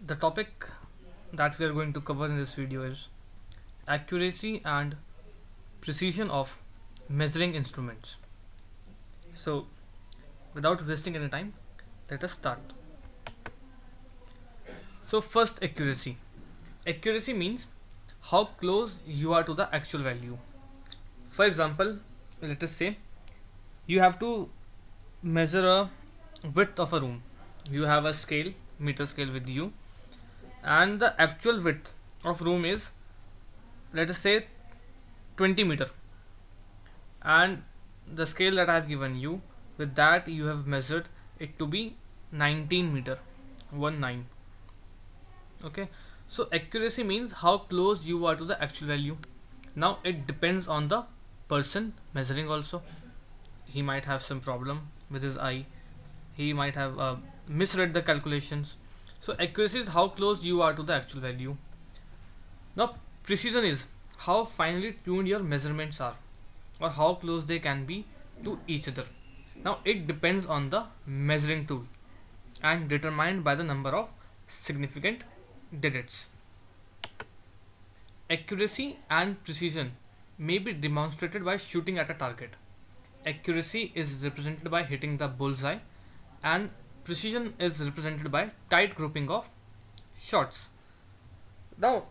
The topic that we are going to cover in this video is accuracy and precision of measuring instruments. So without wasting any time, let us start. So first, accuracy. Accuracy means how close you are to the actual value. For example, let us say you have to measure a width of a room. You have a scale, meter scale with you, and the actual width of room is, let us say, 20 meter, and the scale that I have given you, with that you have measured it to be 19 meter, 19. Okay, so accuracy means how close you are to the actual value. Now it depends on the person measuring also. He might have some problem with his eye, he might have misread the calculations. So accuracy is how close you are to the actual value. Now precision is how finely tuned your measurements are, or how close they can be to each other. Now it depends on the measuring tool and determined by the number of significant digits. Accuracy and precision may be demonstrated by shooting at a target. Accuracy is represented by hitting the bullseye, and precision is represented by tight grouping of shots. Now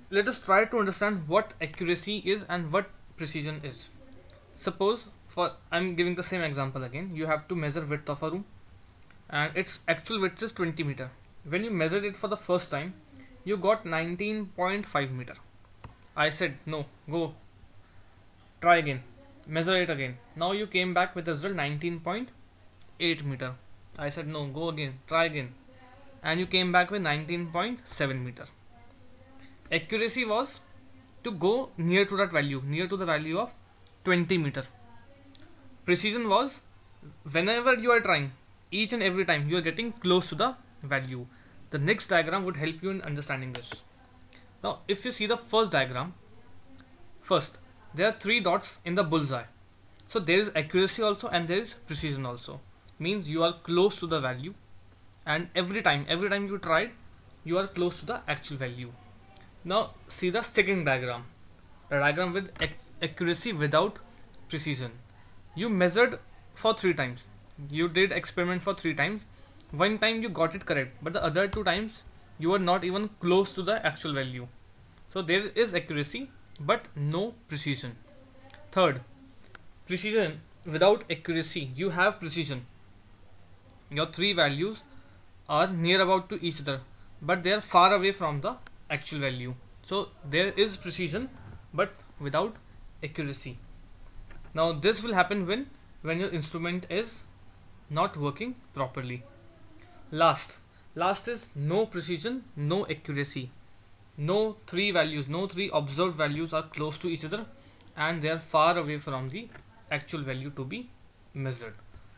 let us try to understand what accuracy is and what precision is. Suppose, I'm giving the same example again. You have to measure width of a room and its actual width is 20 meter. When you measured it for the first time, you got 19.5 meter. I said no, go try again, measure it again. Now you came back with the result 19.8 meter. I said no, go again, try again, and you came back with 19.7 meter. Accuracy was to go near to that value, near to the value of 20 meter. Precision was whenever you are trying, each and every time you are getting close to the value. The next diagram would help you in understanding this. Now if you see the first diagram, first there are 3 dots in the bullseye. So there is accuracy also and there is precision also. Means you are close to the value, and every time you tried, you are close to the actual value. Now see the second diagram, the diagram with accuracy without precision. You measured for 3 times, you did experiment for 3 times. One time you got it correct, but the other 2 times you were not even close to the actual value. So there is accuracy but no precision. Third, precision without accuracy. You have precision, your 3 values are near about to each other, but they are far away from the actual value. So there is precision but without accuracy. Now this will happen when your instrument is not working properly. Last is no precision, no accuracy. No 3 values, no 3 observed values are close to each other, and they are far away from the actual value to be measured.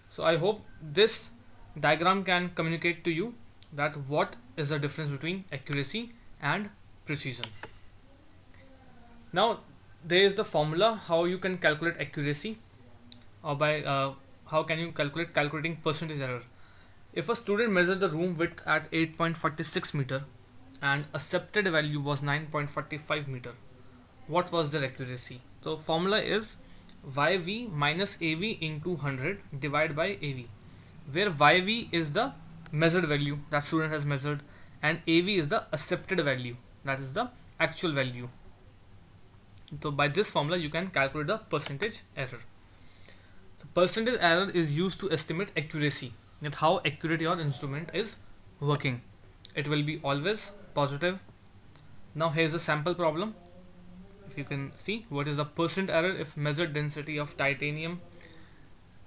So I hope this diagram can communicate to you that what is the difference between accuracy and precision. Now there is the formula how you can calculate accuracy, or by how can you calculating percentage error. If a student measured the room width at 8.46 meter and accepted value was 9.45 meter, what was their accuracy? So formula is YV minus AV into 100 divided by AV, where YV is the measured value that student has measured and AV is the accepted value, that is the actual value. So by this formula you can calculate the percentage error. So percentage error is used to estimate accuracy, that how accurate your instrument is working. It will be always positive. Now here's a sample problem. If you can see, what is the percent error if measured density of titanium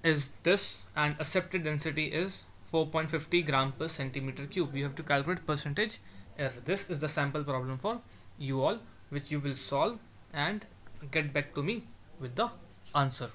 is this and accepted density is 4.50 gram per centimeter cube. You have to calculate percentage error. This is the sample problem for you all, which you will solve and get back to me with the answer.